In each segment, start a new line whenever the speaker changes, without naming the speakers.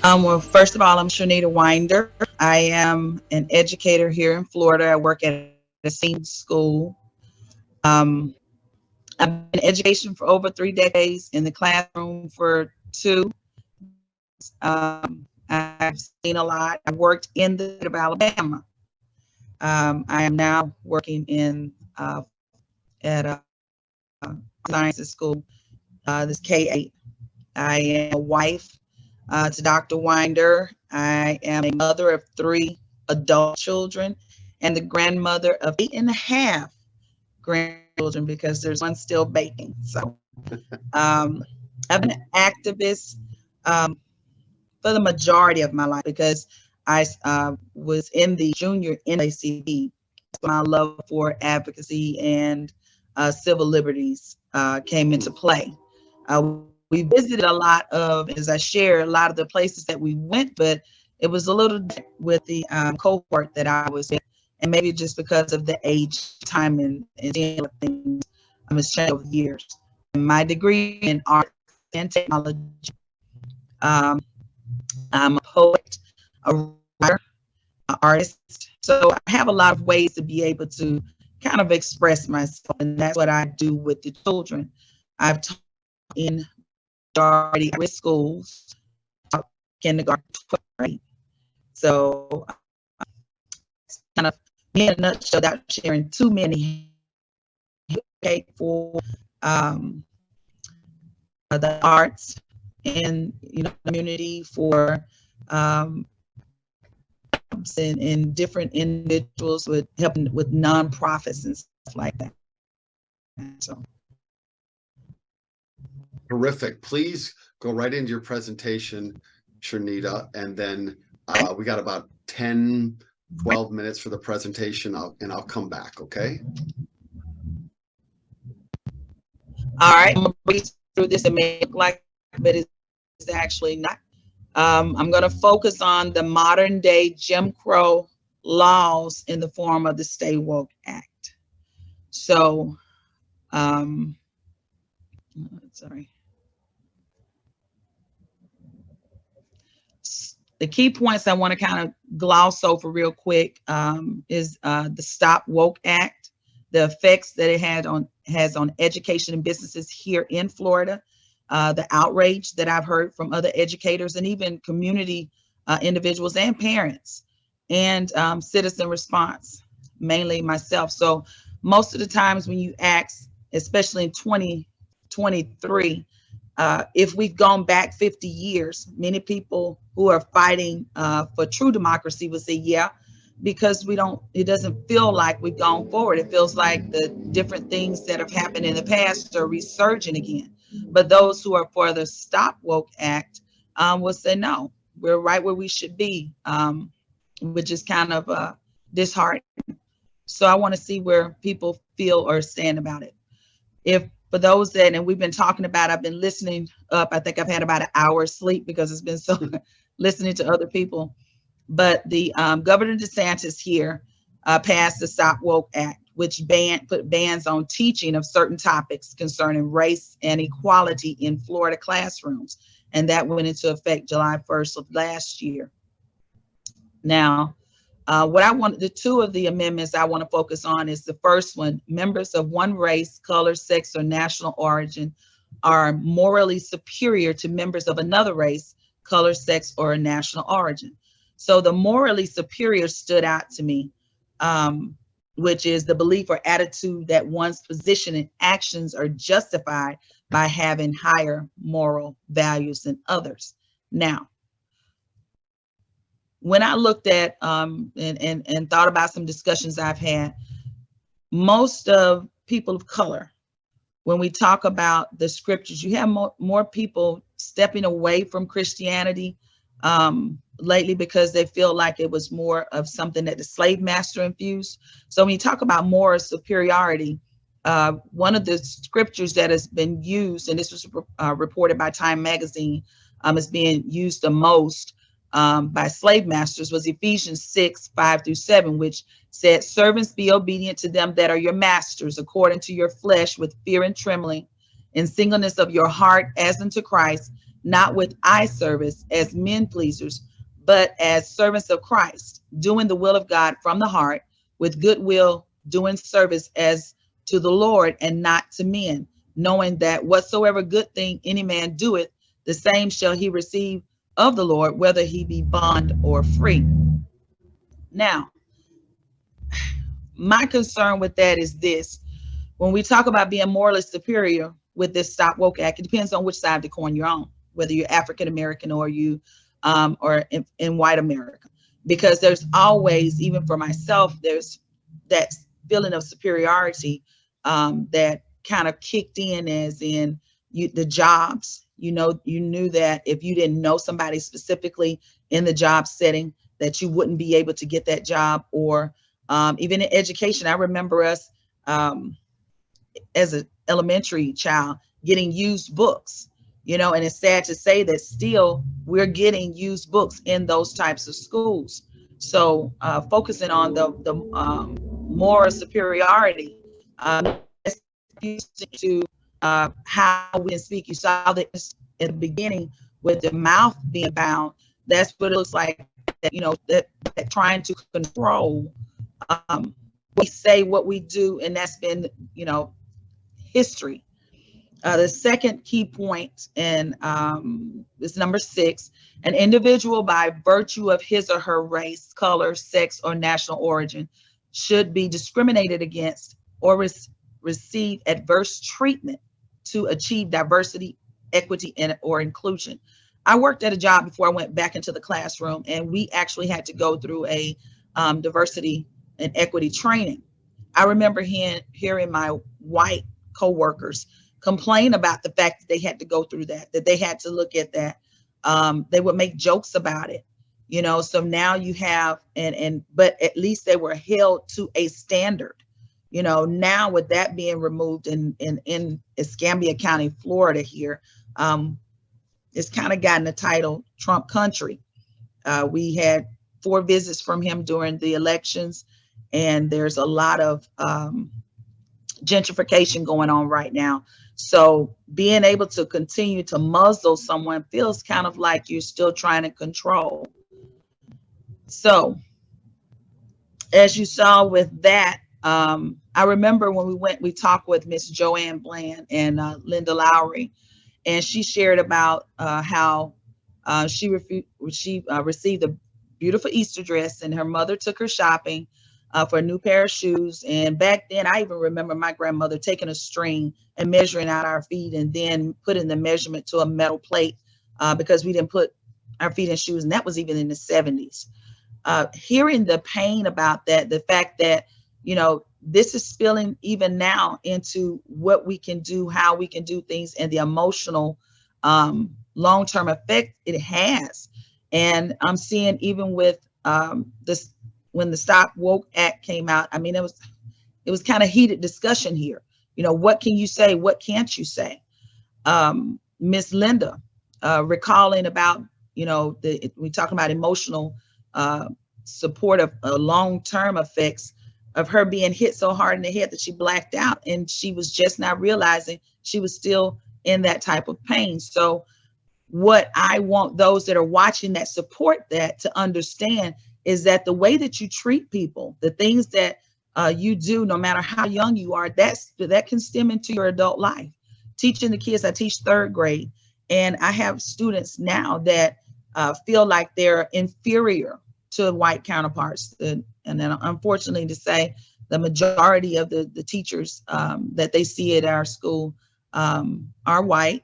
Well, first of all, I'm Shernita Wynder. I am an educator here in Florida. I work at a STEAM school. Um, I've been in education for over 3 decades, in the classroom for two. I've seen a lot. I worked in the state of Alabama. I am now working in at a sciences school, this K-8. I am a wife to Dr. Winder. I am a mother of three adult children and the grandmother of 8.5 grandchildren because there's one still baking. So um, I've been an activist for the majority of my life because I was in the junior NAACP. My love for advocacy and civil liberties came into play. We visited a lot of, as I share, a lot of the places that we went, but it was a little with the cohort that I was in, and maybe just because of the age, time, and seeing things has changed over the years. And my degree in art and technology. Um, I'm a poet, a writer, an artist. So I have a lot of ways to be able to kind of express myself, and that's what I do with the children. I've taught in majority schools, kindergarten, 12th grade. So kind of in a nutshell, without sharing too many, for um, the arts and community for um, and different individuals with helping with nonprofits and stuff like that. So
Terrific. Please go right into your presentation, Shernita, and then we got about 10, 12 minutes for the presentation, and I'll come back, okay?
All right, I'm gonna breeze through this. It may look like, but it's actually not. I'm going to focus on the modern day Jim Crow laws in the form of the Stay Woke Act. So, sorry. The key points I want to kind of gloss over real quick is the Stop Woke Act, the effects that it has on education and businesses here in Florida, the outrage that I've heard from other educators and even community individuals and parents, and citizen response, mainly myself. So most of the times when you ask, especially in 2023, if we've gone back 50 years, many people who are fighting for true democracy would say, yeah, because it doesn't feel like we've gone forward. It feels like the different things that have happened in the past are resurging again. But those who are for the Stop Woke Act will say, no, we're right where we should be, which is kind of disheartening. So I want to see where people feel or stand about it. If for those that, and we've been talking about, I've been listening up. I think I've had about an hour's sleep because it's been so listening to other people. But the Governor DeSantis here passed the Stop Woke Act, which put bans on teaching of certain topics concerning race and equality in Florida classrooms. And that went into effect July 1st of last year. Now, the two of the amendments I want to focus on is the first one: members of one race, color, sex, or national origin are morally superior to members of another race, color, sex, or national origin. So the morally superior stood out to me, which is the belief or attitude that one's position and actions are justified by having higher moral values than others. Now, when I looked at and thought about some discussions I've had, most of people of color, when we talk about the scriptures, you have more people stepping away from Christianity lately because they feel like it was more of something that the slave master infused. So when you talk about moral superiority, one of the scriptures that has been used, and this was reported by Time Magazine, is being used the most by slave masters, was Ephesians 6:5-7, which said, servants, be obedient to them that are your masters according to your flesh with fear and trembling, in singleness of your heart as unto Christ, not with eye service as men pleasers, but as servants of Christ, doing the will of God from the heart, with goodwill, doing service as to the Lord and not to men, knowing that whatsoever good thing any man doeth, the same shall he receive of the Lord, whether he be bond or free. Now, my concern with that is this: when we talk about being morally superior with this Stop Woke Act, it depends on which side of the coin you're on, whether you're African American or you or in white America, because there's always, even for myself, there's that feeling of superiority that kind of kicked in, as in the jobs. You knew that if you didn't know somebody specifically in the job setting, that you wouldn't be able to get that job, or even in education. I remember us. As an elementary child getting used books, and it's sad to say that still we're getting used books in those types of schools. So focusing on the moral superiority, to how we can speak. You saw that in the beginning with the mouth being bound. That's what it looks like. That trying to control we say, what we do, and that's been history. The second key point, and is number 6: an individual, by virtue of his or her race, color, sex, or national origin, should be discriminated against or receive adverse treatment to achieve diversity, equity, or inclusion. I worked at a job before I went back into the classroom, and we actually had to go through a diversity and equity training. I remember hearing my white coworkers complain about the fact that they had to go through that they had to look at that. They would make jokes about it, so now you have, but at least they were held to a standard. Now with that being removed in Escambia County, Florida here, it's kind of gotten the title Trump country. We had 4 visits from him during the elections, and there's a lot of gentrification going on right now. So being able to continue to muzzle someone feels kind of like you're still trying to control. So as you saw with that, I remember when we talked with Miss Joanne Bland and Linda Lowry, and she shared about how she received a beautiful Easter dress, and her mother took her shopping for a new pair of shoes. And back then, I even remember my grandmother taking a string and measuring out our feet, and then putting the measurement to a metal plate because we didn't put our feet in shoes, and that was even in the 70s. Hearing the pain about that, the fact that this is spilling even now into what we can do, how we can do things, and the emotional long-term effect it has. And I'm seeing even with this, when the Stop Woke Act came out, I mean, it was kind of heated discussion here. What can you say? What can't you say? Miss Linda recalling about, we talking about emotional support of long-term effects of her being hit so hard in the head that she blacked out, and she was just not realizing she was still in that type of pain. So what I want those that are watching that support that to understand is that the way that you treat people, the things that you do, no matter how young you are, that can stem into your adult life. Teaching the kids, I teach 3rd grade, and I have students now that feel like they're inferior to white counterparts. And then, unfortunately to say, the majority of the teachers that they see at our school are white.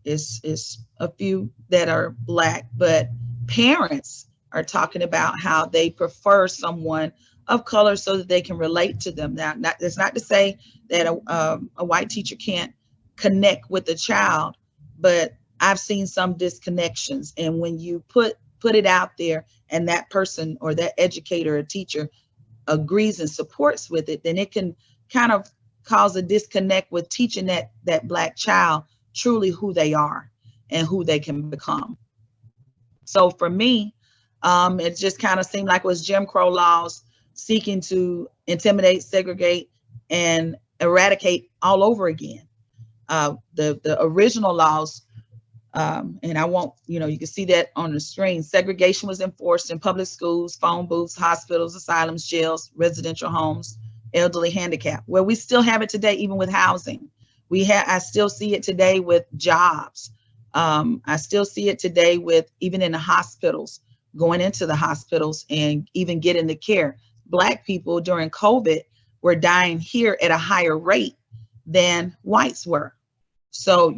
Is a few that are Black, but parents are talking about how they prefer someone of color so that they can relate to them. Now, that's not to say that a white teacher can't connect with the child, but I've seen some disconnections. And when you put it out there, and that person or that educator or teacher agrees and supports with it, then it can kind of cause a disconnect with teaching that Black child truly who they are and who they can become. So for me, it just kind of seemed like it was Jim Crow laws seeking to intimidate, segregate, and eradicate all over again. The original laws And I won't, you can see that on the screen. Segregation was enforced in public schools, phone booths, hospitals, asylums, jails, residential homes, elderly, handicap, where we still have it today, even with housing. I still see it today with jobs. I still see it today with even in the hospitals, going into the hospitals and even getting the care. Black people during COVID were dying here at a higher rate than whites were. So,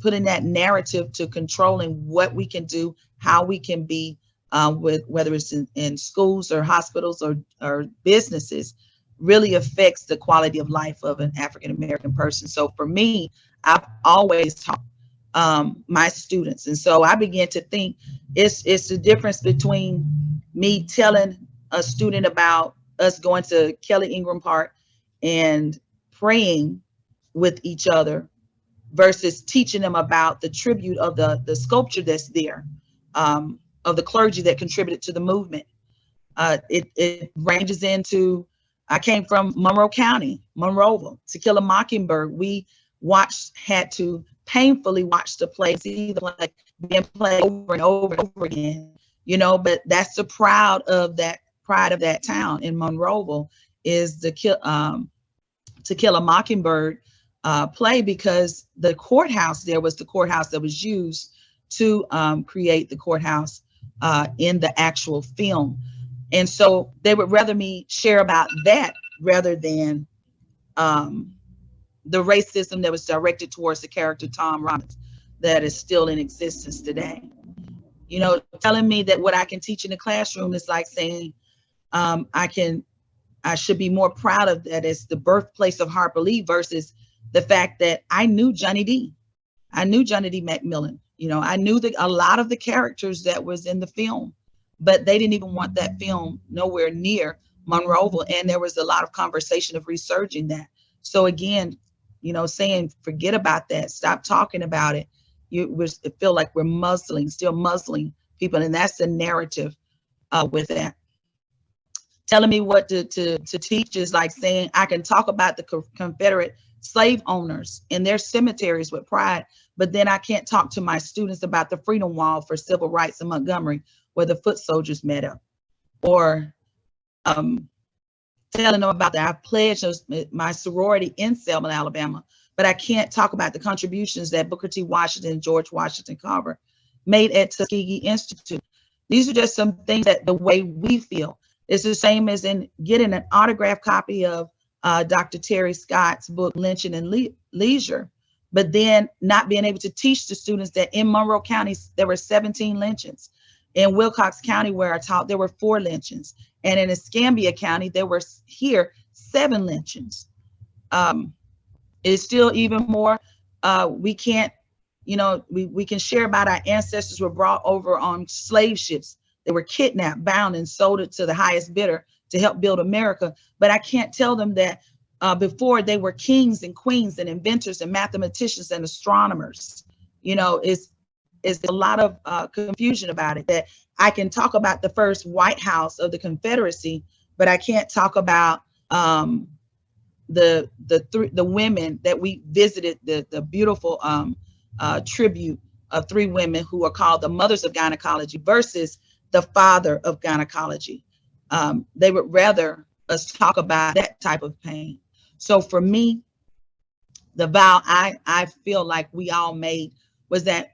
putting that narrative to controlling what we can do, how we can be with whether it's in schools or hospitals or businesses, really affects the quality of life of an African American person. So for me, I've always taught my students, and so I began to think it's the difference between me telling a student about us going to Kelly Ingram Park and praying with each other versus teaching them about the tribute of the sculpture that's there, of the clergy that contributed to the movement. It ranges into, I came from Monroe County, Monroeville. To Kill a Mockingbird, we had to painfully watch the plays, either like being played over and over and over again, but that's the pride of that town in Monroeville is To Kill a Mockingbird play, because the courthouse there was the courthouse that was used to create the courthouse in the actual film. And so they would rather me share about that rather than the racism that was directed towards the character Tom Robbins that is still in existence today. Telling me that what I can teach in the classroom is like saying I should be more proud of that as the birthplace of Harper Lee versus the fact that I knew Johnny D. I knew Johnny D. McMillan. I knew that a lot of the characters that was in the film, but they didn't even want that film nowhere near Monroeville. And there was a lot of conversation of resurging that. So again, saying forget about that, stop talking about it. It feel like we're still muzzling people, and that's the narrative with that. Telling me what to teach is like saying I can talk about the Confederate slave owners and their cemeteries with pride, but then I can't talk to my students about the Freedom Wall for civil rights in Montgomery, where the foot soldiers met up, or telling them about that I pledged my sorority in Selma, Alabama, but I can't talk about the contributions that Booker T. Washington and George Washington Carver made at Tuskegee Institute. These are just some things that the way we feel. It's the same as in getting an autographed copy of Dr. Terry Scott's book, Lynching and Leisure, but then not being able to teach the students that in Monroe County, there were 17 lynchings. In Wilcox County, where I taught, there were 4 lynchings. And in Escambia County, there were 7 lynchings. It's still even more. We can't, we can share about our ancestors were brought over on slave ships. They were kidnapped, bound, and sold it to the highest bidder to help build America. But I can't tell them that before they were kings and queens and inventors and mathematicians and astronomers. It's a lot of confusion about it, that I can talk about the first White House of the Confederacy, but I can't talk about the women that we visited, the beautiful tribute of 3 women who are called the mothers of gynecology versus the father of gynecology. They would rather us talk about that type of pain. So for me, the vow I feel like we all made was that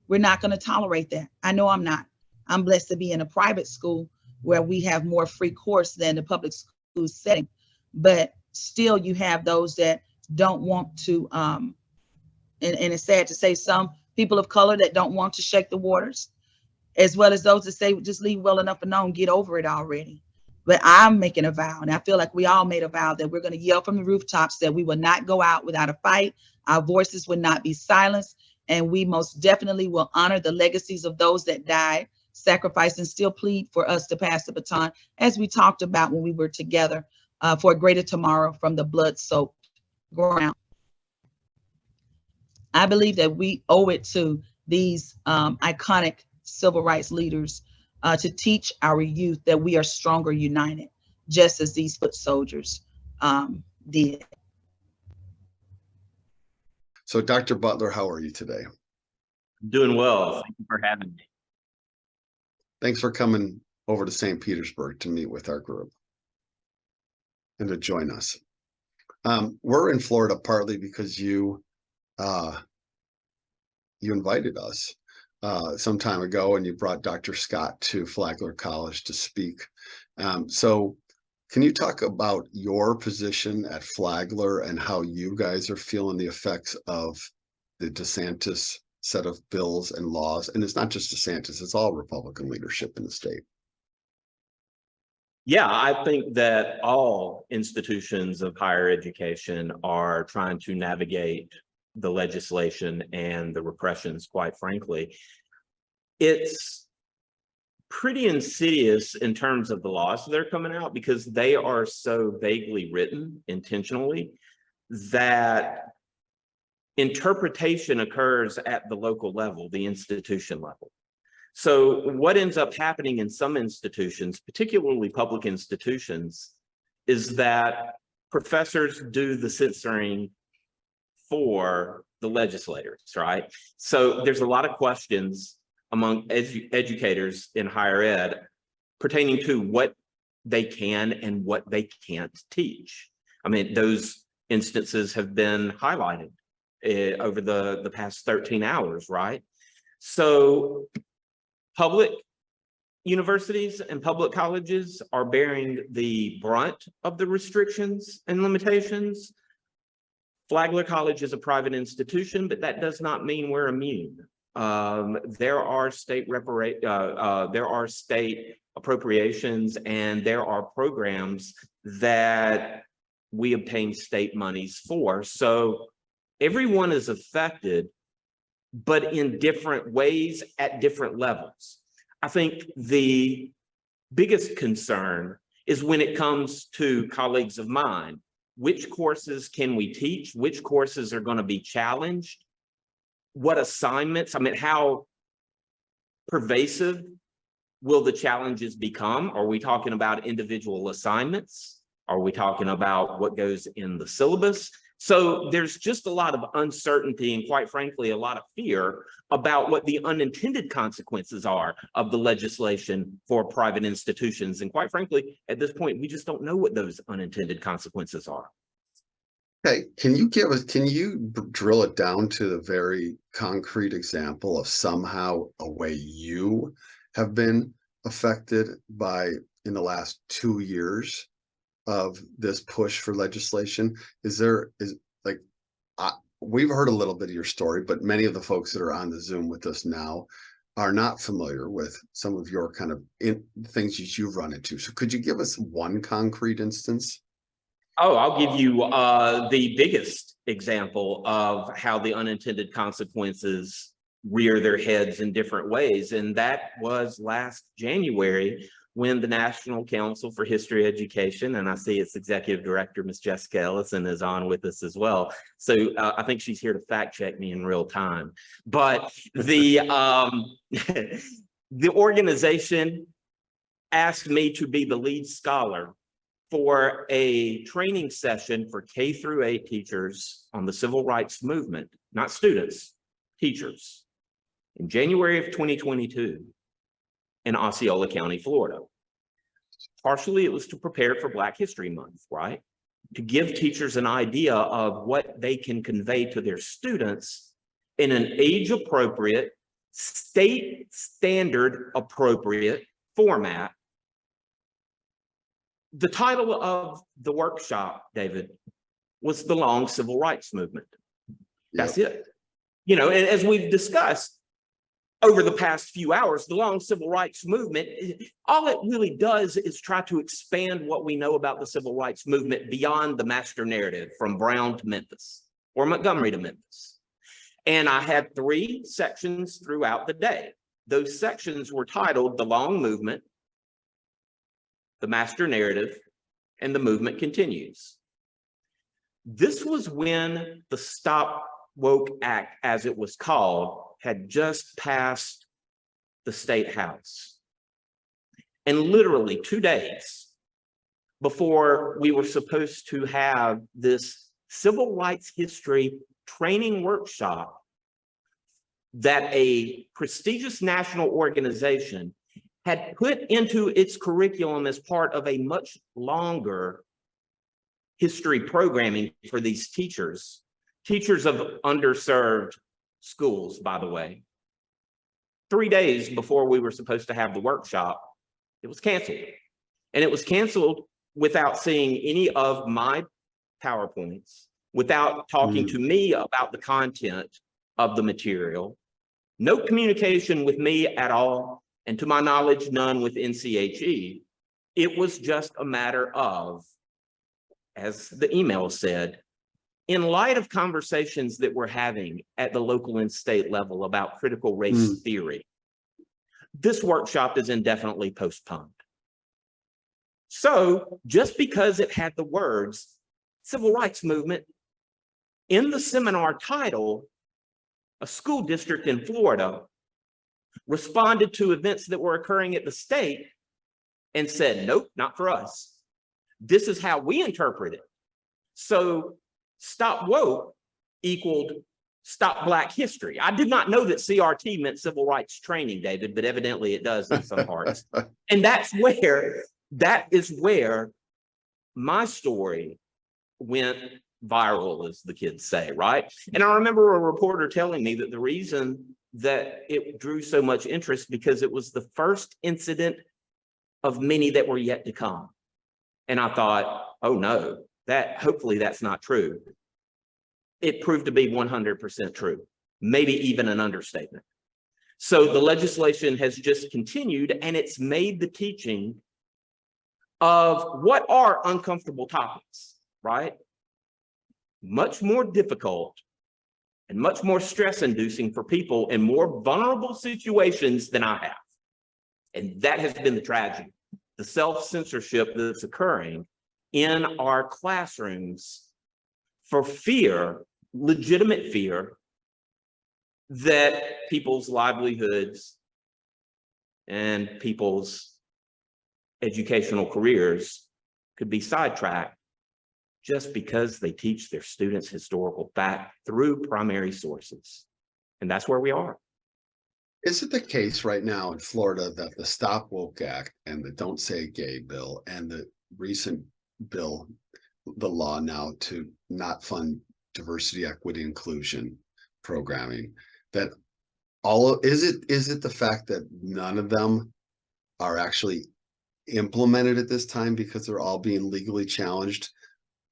we're not going to tolerate that. I know I'm not. I'm blessed to be in a private school where we have more free course than the public school setting. But still, you have those that don't want to, and it's sad to say, some people of color that don't want to shake the waters, as well as those that say, just leave well enough alone, get over it already. But I'm making a vow, and I feel like we all made a vow that we're going to yell from the rooftops that we will not go out without a fight. Our voices will not be silenced. And we most definitely will honor the legacies of those that died, sacrificed, and still plead for us to pass the baton, as we talked about when we were together for a greater tomorrow from the blood-soaked ground. I believe that we owe it to these iconic civil rights leaders to teach our youth that we are stronger united, just as these foot soldiers did.
So, Dr. Butler, how are you today?
Doing well. Thank you for having me.
Thanks for coming over to St. Petersburg to meet with our group and to join us. We're in Florida partly because you invited us some time ago, and you brought Dr. Scott to Flagler College to speak. So can you talk about your position at Flagler and how you guys are feeling the effects of the DeSantis set of bills and laws? And it's not just DeSantis, it's all Republican leadership in the state.
Yeah, I think that all institutions of higher education are trying to navigate the legislation and the repressions, quite frankly. It's pretty insidious in terms of the laws that are coming out because they are so vaguely written intentionally that interpretation occurs at the local level, the institution level. So what ends up happening in some institutions, particularly public institutions, is that professors do the censoring for the legislators, right? So there's a lot of questions among educators in higher ed pertaining to what they can and what they can't teach. I mean, those instances have been highlighted over the past 13 hours, right? So public universities and public colleges are bearing the brunt of the restrictions and limitations. Flagler College is a private institution, but that does not mean we're immune. There are state appropriations, and there are programs that we obtain state monies for. So everyone is affected, but in different ways at different levels. I think the biggest concern is when it comes to colleagues of mine. Which courses can we teach? Which courses are going to be challenged? What assignments? I mean, how pervasive will the challenges become? Are we talking about individual assignments? Are we talking about what goes in the syllabus? So there's just a lot of uncertainty and, quite frankly, a lot of fear about what the unintended consequences are of the legislation for private institutions. And quite frankly, at this point, we just don't know what those unintended consequences are.
Okay, can you drill it down to the very concrete example of somehow a way you have been affected by in the last 2 years of this push for legislation? We've heard a little bit of your story, but many of the folks that are on the Zoom with us now are not familiar with some of your kind of things that you've run into. So could you give us one concrete instance?
Oh, I'll give you the biggest example of how the unintended consequences rear their heads in different ways. And that was last January when the National Council for History Education, and I see its executive director, Ms. Jessica Ellison, is on with us as well. So I think she's here to fact check me in real time. But the, the organization asked me to be the lead scholar for a training session for K through 8 teachers on the civil rights movement, not students, teachers, in January of 2022 in Osceola County, Florida. Partially, it was to prepare for Black History Month, right? To give teachers an idea of what they can convey to their students in an age-appropriate, state standard appropriate format. The title of the workshop, David, was The Long Civil Rights Movement. That's it. You know, and as we've discussed over the past few hours, the long civil rights movement, all it really does is try to expand what we know about the civil rights movement beyond the master narrative from Brown to Memphis or Montgomery to Memphis. And I had 3 sections throughout the day. Those sections were titled The Long Movement, The Master Narrative, and The Movement Continues. This was when the Stop Woke Act, as it was called, had just passed the State House. And literally 2 days before we were supposed to have this civil rights history training workshop, that a prestigious national organization had put into its curriculum as part of a much longer history programming for these teachers of underserved schools, by the way. 3 days before we were supposed to have the workshop, it was canceled. And it was canceled without seeing any of my PowerPoints, without talking to me about the content of the material, no communication with me at all, and to my knowledge, none with NCHE. It was just a matter of, as the email said, in light of conversations that we're having at the local and state level about critical race theory, this workshop is indefinitely postponed. So just because it had the words civil rights movement in the seminar title, a school district in Florida responded to events that were occurring at the state and said, nope, not for us. This is how we interpret it. So Stop Woke equaled Stop Black History. I did not know that CRT meant Civil Rights Training, David, but evidently it does in some parts. And that is where my story went viral, as the kids say, right? And I remember a reporter telling me that the reason that it drew so much interest because it was the first incident of many that were yet to come. And I thought, oh no, hopefully that's not true. It proved to be 100% true, maybe even an understatement. So the legislation has just continued, and it's made the teaching of what are uncomfortable topics, right, much more difficult and much more stress-inducing for people in more vulnerable situations than I have. And that has been the tragedy, the self-censorship that's occurring in our classrooms for fear, legitimate fear, that people's livelihoods and people's educational careers could be sidetracked just because they teach their students historical fact through primary sources. And that's where we are.
Is it the case right now in Florida that the Stop Woke Act and the Don't Say Gay bill and the recent bill, the law now to not fund diversity, equity, inclusion programming, that is it the fact that none of them are actually implemented at this time because they're all being legally challenged,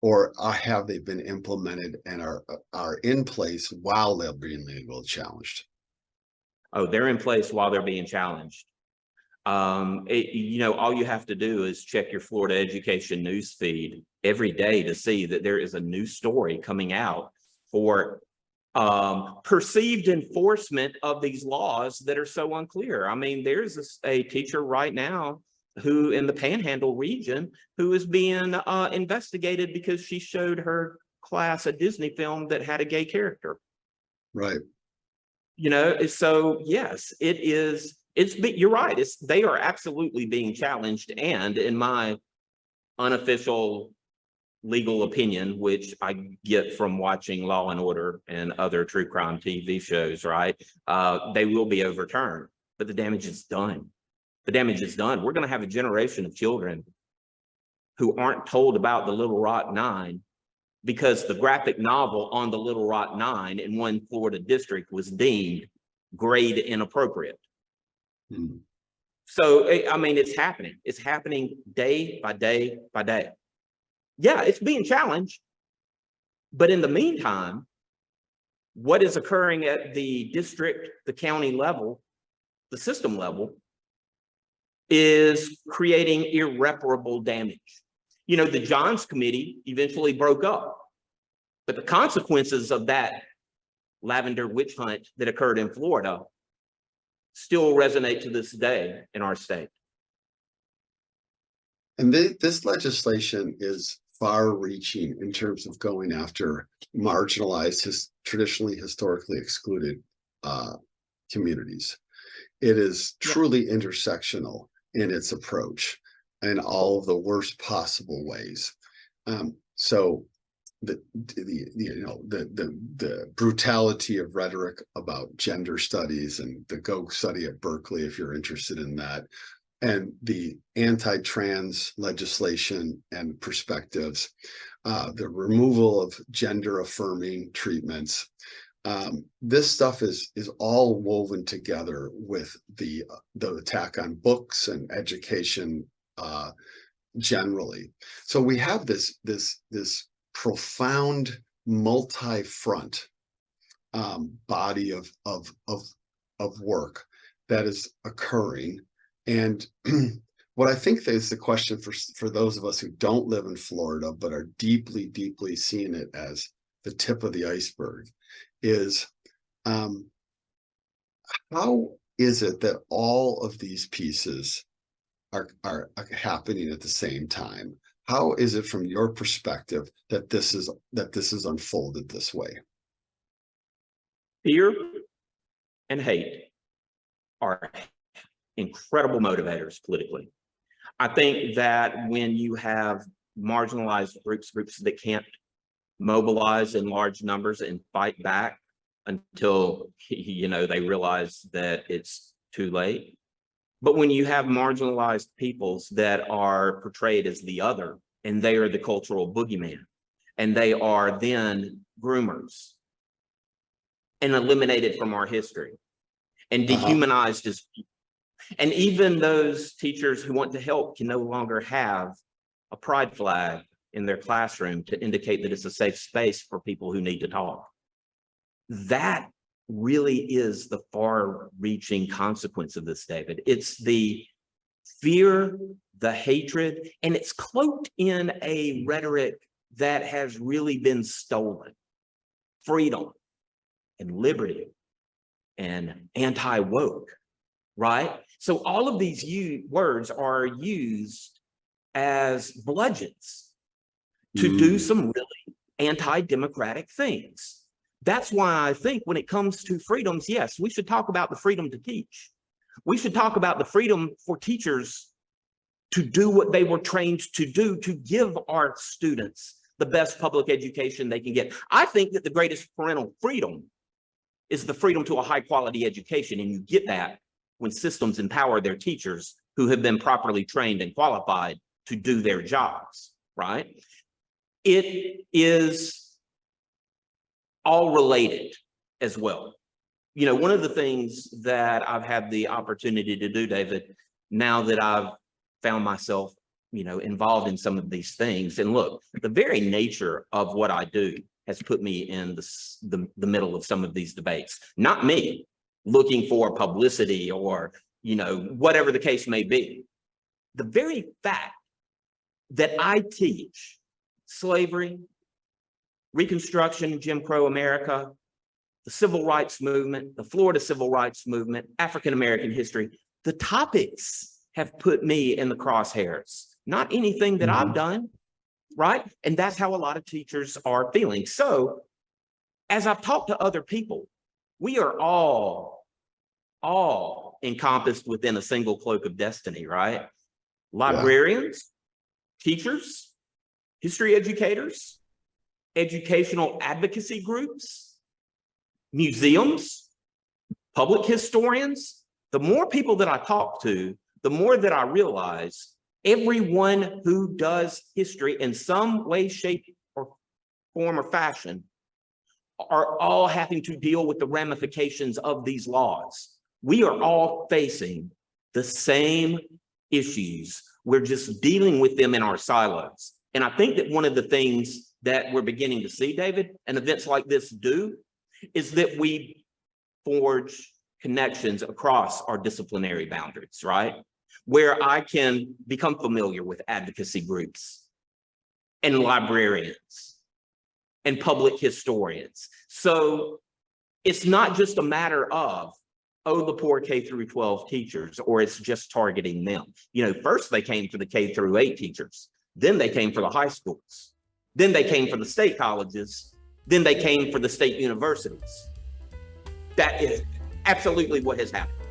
or have they been implemented and are in place while they're being legally challenged?
Oh, they're in place while they're being challenged. All you have to do is check your Florida education news feed every day to see that there is a new story coming out for perceived enforcement of these laws that are so unclear. I mean, there's a teacher right now who in the Panhandle region who is being investigated because she showed her class a Disney film that had a gay character.
Right.
So yes, it is. You're right. They are absolutely being challenged. And in my unofficial legal opinion, which I get from watching Law and Order and other true crime TV shows, right? They will be overturned, but the damage is done. The damage is done. We're going to have a generation of children who aren't told about the Little Rock Nine because the graphic novel on the Little Rock Nine in one Florida district was deemed grade inappropriate. So, I mean, it's happening. It's happening day by day by day. Yeah, it's being challenged. But in the meantime, what is occurring at the district, the county level, the system level, is creating irreparable damage. The Johns Committee eventually broke up, but the consequences of that lavender witch hunt that occurred in Florida still resonate to this day in our state.
And this legislation is far-reaching in terms of going after marginalized, traditionally historically excluded communities. It is truly intersectional in its approach in all of the worst possible ways. So the brutality of rhetoric about gender studies, and the Go study at Berkeley if you're interested in that, and the anti-trans legislation and perspectives, the removal of gender affirming treatments. This stuff is all woven together with the attack on books and education generally. So we have this profound multi-front body of work that is occurring. And what I think is the question for those of us who don't live in Florida but are deeply, deeply seeing it as the tip of the iceberg is, how is it that all of these pieces are happening at the same time? How is it from your perspective that this is unfolded this way?
Fear and hate are incredible motivators politically. I think that when you have marginalized groups that can't mobilize in large numbers and fight back until they realize that it's too late. But when you have marginalized peoples that are portrayed as the other, and they are the cultural boogeyman, and they are then groomers and eliminated from our history and dehumanized as people. And even those teachers who want to help can no longer have a pride flag in their classroom to indicate that it's a safe space for people who need to talk. That really is the far-reaching consequence of this, David. It's the fear, the hatred, and it's cloaked in a rhetoric that has really been stolen. Freedom and liberty and anti-woke, right? So all of these words are used as bludgeons to do some really anti-democratic things. That's why I think when it comes to freedoms, yes, we should talk about the freedom to teach. We should talk about the freedom for teachers to do what they were trained to do, to give our students the best public education they can get. I think that the greatest parental freedom is the freedom to a high quality education. And you get that when systems empower their teachers who have been properly trained and qualified to do their jobs, right? It is all related as well. One of the things that I've had the opportunity to do, David, now that I've found myself, involved in some of these things, and look, the very nature of what I do has put me in the middle of some of these debates. Not me looking for publicity or, whatever the case may be. The very fact that I teach slavery, Reconstruction, Jim Crow America, the Civil Rights Movement, the Florida Civil Rights Movement, African-American history, the topics have put me in the crosshairs, not anything that I've done, right? And that's how a lot of teachers are feeling. So as I've talked to other people, we are all encompassed within a single cloak of destiny, right? Librarians, teachers, history educators, educational advocacy groups, museums, public historians. The more people that I talk to, the more that I realize everyone who does history in some way, shape, or form or fashion are all having to deal with the ramifications of these laws. We are all facing the same issues. We're just dealing with them in our silos. And I think that one of the things that we're beginning to see, David, and events like this do, is that we forge connections across our disciplinary boundaries, right? Where I can become familiar with advocacy groups and librarians and public historians. So it's not just a matter of, the poor K through 12 teachers, or it's just targeting them. First they came for the K through 8 teachers, then they came for the high schools, then they came for the state colleges, then they came for the state universities. That is absolutely what has happened.